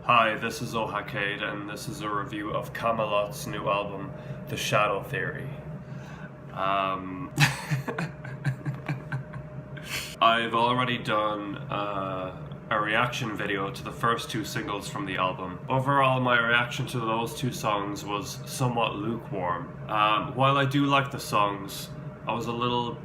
Hi, this is Cade, and this is a review of Kamelot's new album, The Shadow Theory. I've already done a reaction video to the first two singles from the album. Overall, my reaction to those two songs was somewhat lukewarm. While I do like the songs, I was a little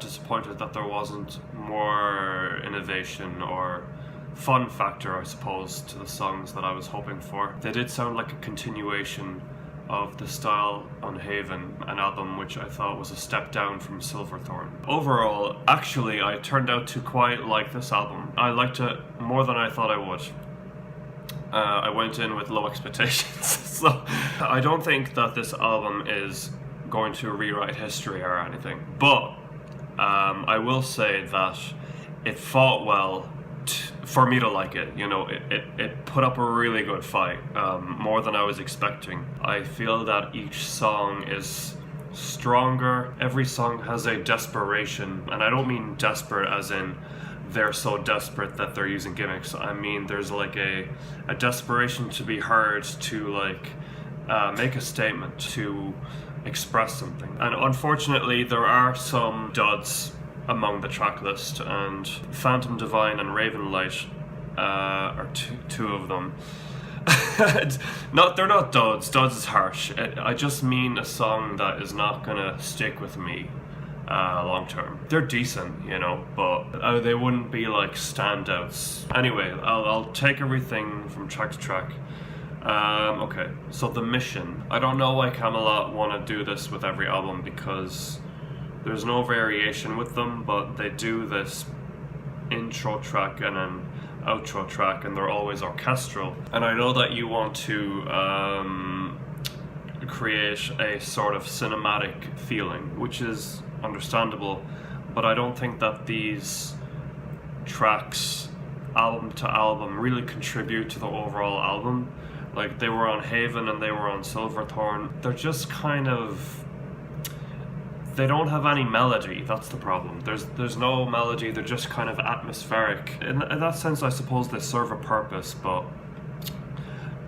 disappointed that there wasn't more innovation or fun factor, I suppose, to the songs that I was hoping for. They did sound like a continuation of the style on Haven, an album which I thought was a step down from Silverthorn. Overall, actually, I turned out to quite like this album. I liked it more than I thought I would. I went in with low expectations, so I don't think that this album is going to rewrite history or anything, but I will say that it fought well for me to like it. You know, it put up a really good fight, more than I was expecting. I feel that each song is stronger. Every song has a desperation, and I don't mean desperate as in they're so desperate that they're using gimmicks. I mean there's like a desperation to be heard, to like make a statement, to express something. And unfortunately there are some duds among the track list, and Phantom Divine and Raven Light are two of them. They're not duds. Duds is harsh. I just mean a song that is not gonna stick with me long term. They're decent, you know, but they wouldn't be like standouts. Anyway, I'll take everything from track to track. Okay, so The Mission. I don't know why Kamelot want to do this with every album, because there's no variation with them, but they do this intro track and an outro track, and they're always orchestral. And I know that you want to create a sort of cinematic feeling, which is understandable, but I don't think that these tracks, album to album, really contribute to the overall album. Like, they were on Haven and they were on Silverthorn. They're just kind of... they don't have any melody. That's the problem. There's no melody. They're just kind of atmospheric. In that sense, I suppose they serve a purpose, but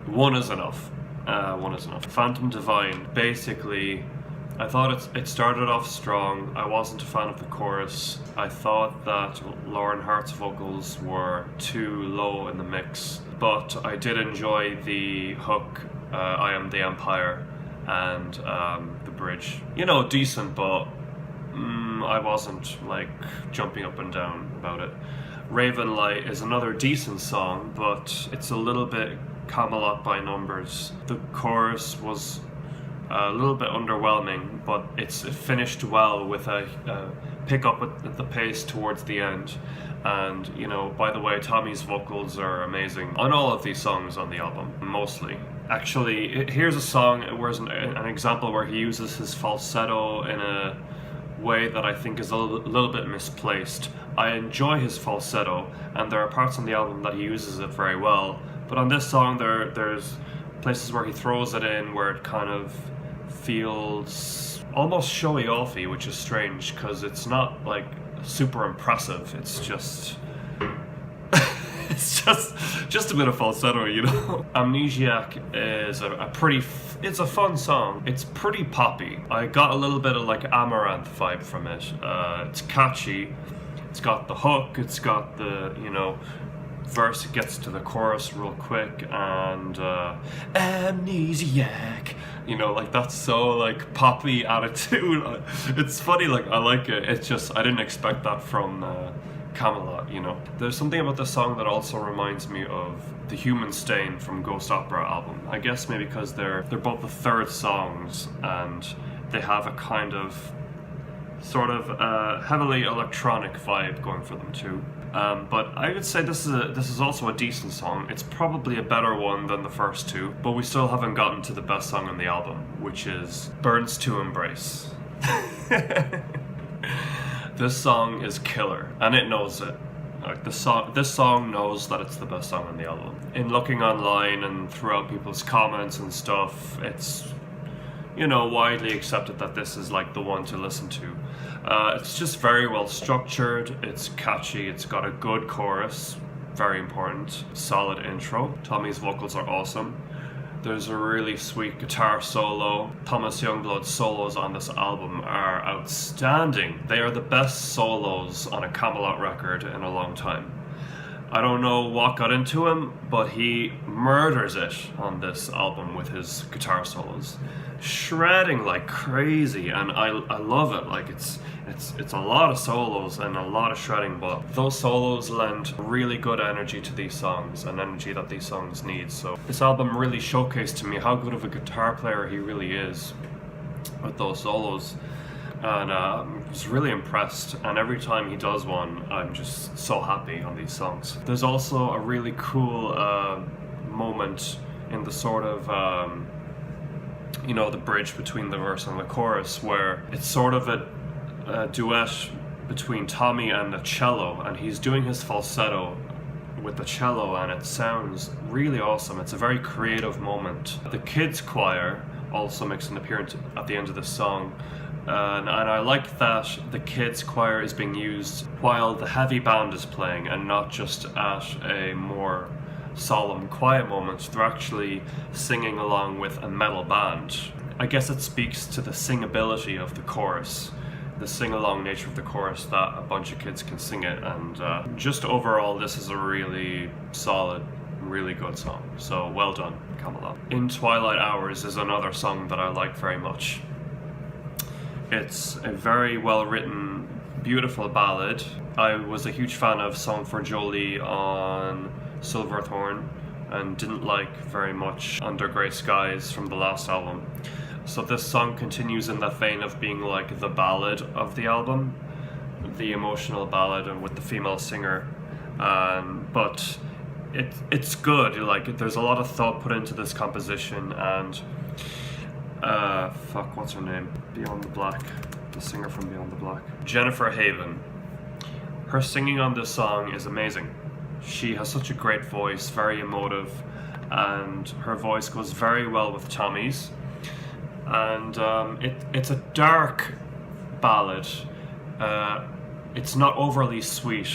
one is enough. One is enough. Phantom Divine. Basically, I thought it started off strong. I wasn't a fan of the chorus. I thought that Lauren Hart's vocals were too low in the mix, but I did enjoy the hook, I Am the Empire, and the bridge. You know, decent, but I wasn't like jumping up and down about it. Raven Light is another decent song, but it's a little bit Kamelot by numbers. The chorus was a little bit underwhelming, but it finished well with a pick up at the pace towards the end. And, you know, by the way, Tommy's vocals are amazing on all of these songs on the album, mostly. Actually, here's a song where an example where he uses his falsetto in a way that I think is a little bit misplaced. I enjoy his falsetto, and there are parts on the album that he uses it very well, but on this song there's places where he throws it in where it kind of feels almost showy-offy, which is strange because it's not like super impressive. It's just it's just a bit of falsetto, you know. Amnesiac is it's a fun song. It's pretty poppy. I got a little bit of like Amaranth vibe from it. It's catchy. It's got the hook. It's got the, you know, verse. It gets to the chorus real quick, and Amnesiac. You know, like, that's so like poppy attitude. It's funny. Like, I like it. It's just I didn't expect that from Kamelot, you know. There's something about this song that also reminds me of The Human Stain from Ghost Opera album. I guess maybe because they're both the third songs, and they have a kind of sort of heavily electronic vibe going for them too. But I would say this is also a decent song. It's probably a better one than the first two, but we still haven't gotten to the best song on the album, which is Burns to Embrace. This song is killer, and it knows it. Like, this song knows that it's the best song on the album. In looking online and throughout people's comments and stuff, it's, you know, widely accepted that this is like the one to listen to. It's just very well structured, it's catchy, it's got a good chorus, very important. Solid intro. Tommy's vocals are awesome. There's a really sweet guitar solo. Thomas Youngblood's solos on this album are outstanding. They are the best solos on a Kamelot record in a long time. I don't know what got into him, but he murders it on this album with his guitar solos. Shredding like crazy, and I love it. Like it's a lot of solos and a lot of shredding, but those solos lend really good energy to these songs, and energy that these songs need. So this album really showcased to me how good of a guitar player he really is with those solos, and I was really impressed, and every time he does one I'm just so happy on these songs. There's also a really cool moment in the sort of the bridge between the verse and the chorus, where it's sort of a duet between Tommy and the cello, and he's doing his falsetto with the cello, and it sounds really awesome. It's a very creative moment. The kids choir also makes an appearance at the end of the song, and I like that the kids choir is being used while the heavy band is playing, and not just at a more solemn, quiet moment. They're actually singing along with a metal band. I guess it speaks to the singability of the chorus, the sing-along nature of the chorus, that a bunch of kids can sing it, and just overall this is a really solid, really good song. So well done, Kamelot. In Twilight Hours is another song that I like very much. It's a very well written, beautiful ballad. I was a huge fan of Song for Jolie on Silverthorn, and didn't like very much Under Grey Skies from the last album. So this song continues in that vein of being like the ballad of the album, the emotional ballad, and with the female singer. But it's good. Like, there's a lot of thought put into this composition, and what's her name? Beyond the Black, the singer from Beyond the Black, Jennifer Haven. Her singing on this song is amazing. She has such a great voice, very emotive, and her voice goes very well with Tommy's. And it's a dark ballad. It's not overly sweet,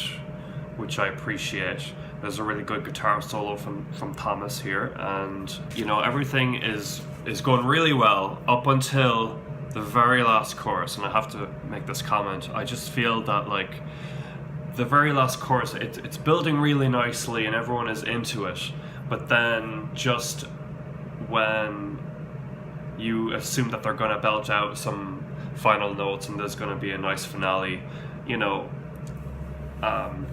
which I appreciate. There's a really good guitar solo from Thomas here, and everything is going really well up until the very last chorus. And I have to make this comment. I just feel that like the very last chorus, it's building really nicely and everyone is into it, but then just when you assume that they're going to belt out some final notes and there's going to be a nice finale,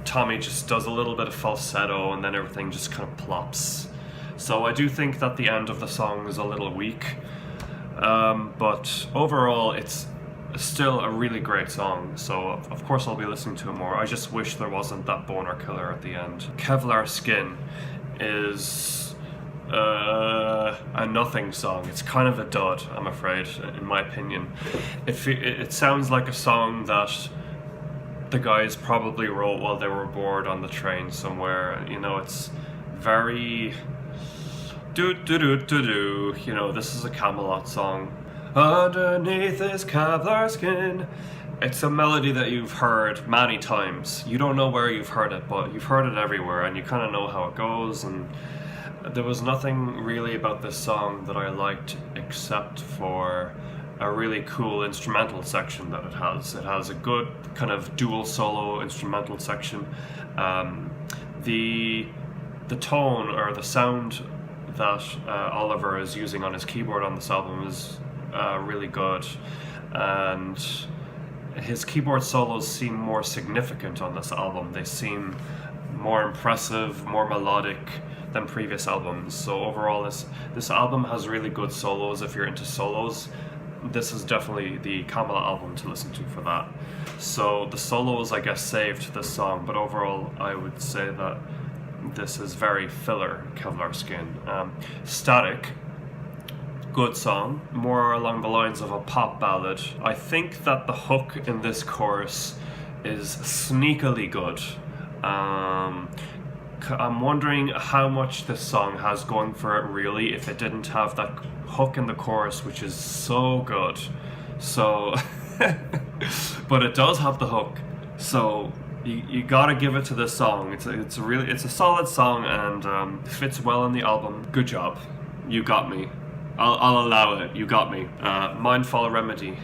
Tommy just does a little bit of falsetto and then everything just kind of plops. So I do think that the end of the song is a little weak, but overall it's still a really great song, so of course I'll be listening to it more. I just wish there wasn't that boner killer at the end. Kevlar Skin is a nothing song. It's kind of a dud, I'm afraid, in my opinion. It sounds like a song that the guys probably wrote while they were bored on the train somewhere. It's very do. This is a Kamelot song. Underneath this Kevlar skin. It's a melody that you've heard many times. You don't know where you've heard it, but you've heard it everywhere, and you kind of know how it goes. And there was nothing really about this song that I liked except for a really cool instrumental section that it has. It has a good kind of dual solo instrumental section. The tone or the sound that Oliver is using on his keyboard on this album is really good, and his keyboard solos seem more significant on this album. They seem more impressive, more melodic than previous albums. So overall this album has really good solos. If you're into solos, this is definitely the Kamelot album to listen to for that. So the solos, I guess, saved this song, but overall I would say that this is very filler Kevlar Skin. Static, good song, more along the lines of a pop ballad. I think that the hook in this chorus is sneakily good. I'm wondering how much this song has going for it really if it didn't have that hook in the chorus, which is so good. So but it does have the hook, so you gotta give it to this song. It's a solid song and fits well on the album. Good job, you got me. I'll allow it. You got me. Mindfall Remedy.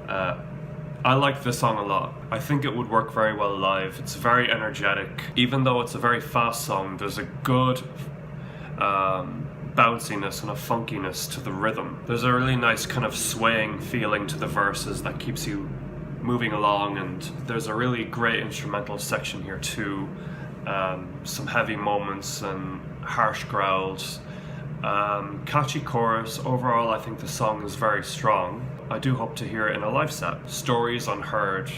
I like this song a lot. I think it would work very well live. It's very energetic. Even though it's a very fast song, there's a good bounciness and a funkiness to the rhythm. There's a really nice kind of swaying feeling to the verses that keeps you moving along, and there's a really great instrumental section here too. Some heavy moments and harsh growls. Catchy chorus. Overall, I think the song is very strong. I do hope to hear it in a live set. Stories Unheard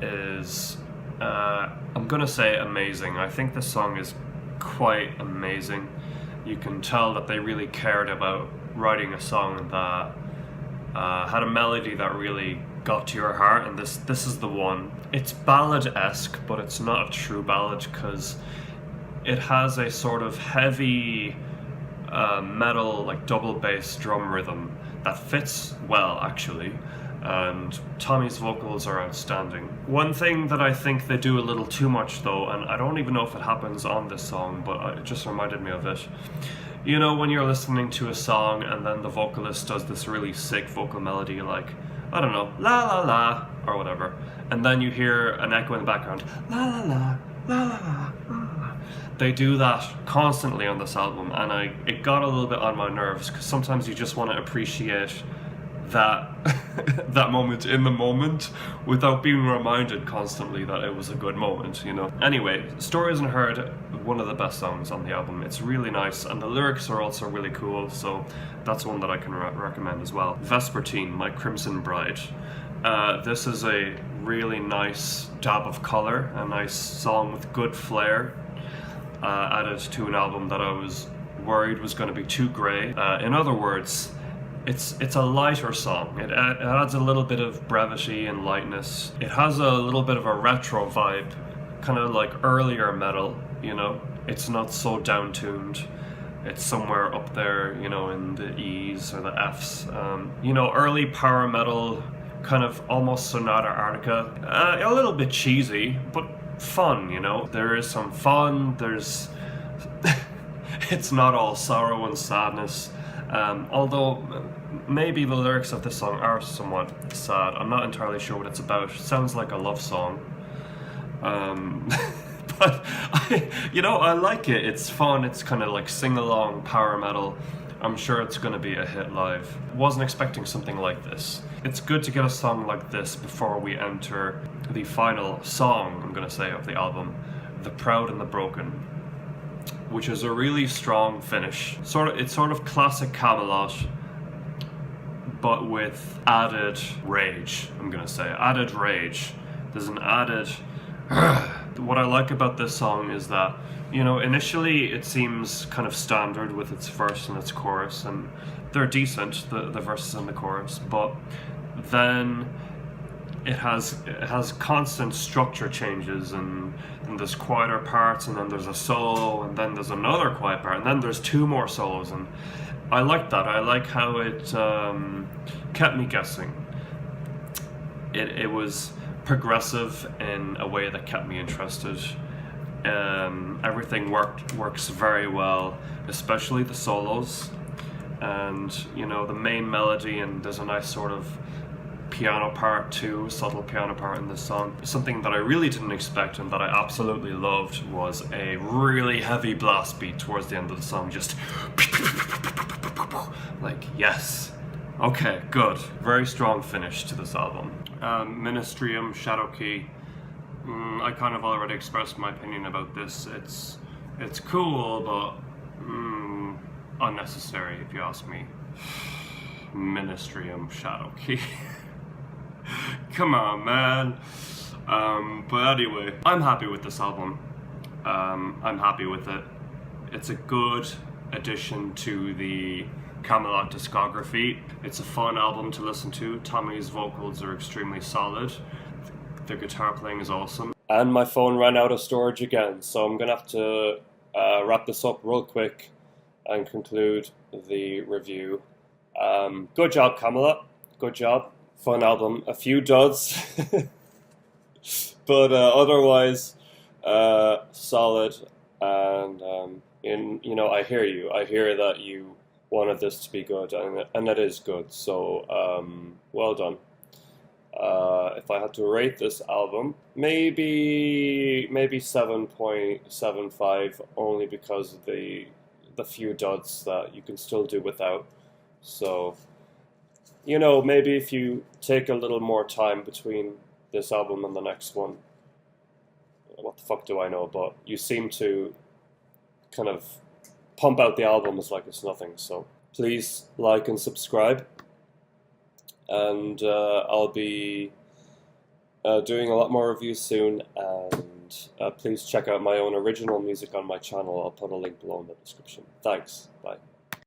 is, I'm gonna say amazing. I think this song is quite amazing. You can tell that they really cared about writing a song that had a melody that really got to your heart, and this is the one. It's ballad-esque, but it's not a true ballad because it has a sort of heavy metal, like double bass drum rhythm that fits well actually, and Tommy's vocals are outstanding. One thing that I think they do a little too much though, and I don't even know if it happens on this song, but it just reminded me of it. You know, when you're listening to a song and then the vocalist does this really sick vocal melody like, I don't know, la la la, or whatever, and then you hear an echo in the background, la la la, la la la, la la. They do that constantly on this album, and it got a little bit on my nerves because sometimes you just want to appreciate that that moment in the moment without being reminded constantly that it was a good moment, you know. Anyway, Stories Unheard, one of the best songs on the album. It's really nice, and the lyrics are also really cool, so that's one that I can recommend as well. Vespertine, My Crimson Bride. This is a really nice dab of color, a nice song with good flair, added to an album that I was worried was going to be too grey. In other words, it's a lighter song. It adds a little bit of brevity and lightness. It has a little bit of a retro vibe, kind of like earlier metal, you know. It's not so down-tuned. It's somewhere up there, you know, in the E's or the F's. You know, early power metal, kind of almost Sonata Arctica. A little bit cheesy, but fun, you know. There is some fun. There's it's not all sorrow and sadness, although maybe the lyrics of this song are somewhat sad. I'm not entirely sure what it's about. It sounds like a love song, but I like it. It's fun. It's kind of like sing-along power metal. I'm sure it's going to be a hit live. Wasn't expecting something like this. It's good to get a song like this before we enter the final song, I'm going to say, of the album, The Proud and the Broken, which is a really strong finish. It's sort of classic Kamelot, but with added rage, I'm going to say. Added rage. There's an added... What I like about this song is that, you know, initially it seems kind of standard with its verse and its chorus, and they're decent, the verses and the chorus, but then it has constant structure changes, and there's quieter parts, and then there's a solo, and then there's another quiet part, and then there's two more solos, and I like that. I like how it kept me guessing. It was progressive in a way that kept me interested. Everything works very well, especially the solos, and you know, the main melody, and there's a nice sort of piano part too, subtle piano part in this song. Something that I really didn't expect and that I absolutely loved was a really heavy blast beat towards the end of the song, just like, yes, okay, good. Very strong finish to this album. Ministrium, Shadow Key. I kind of already expressed my opinion about this. It's cool, but unnecessary if you ask me. Ministrium, Shadow Key. Come on, man. But anyway, I'm happy with this album. I'm happy with it. It's a good addition to the Kamelot discography. It's a fun album to listen to. Tommy's vocals are extremely solid. The guitar playing is awesome. And my phone ran out of storage again, so I'm gonna have to wrap this up real quick and conclude the review. Good job, Kamelot. Good job. Fun album. A few duds. But otherwise, solid. And I hear you. I hear that you wanted this to be good, and it is good. So, well done. If I had to rate this album, maybe 7.75, only because of the few duds that you can still do without. So, maybe if you take a little more time between this album and the next one, what the fuck do I know? But you seem to kind of pump out the albums like it's nothing. So please like and subscribe, and I'll be doing a lot more reviews soon. And please check out my own original music on my channel. I'll put a link below in the description. Thanks. Bye.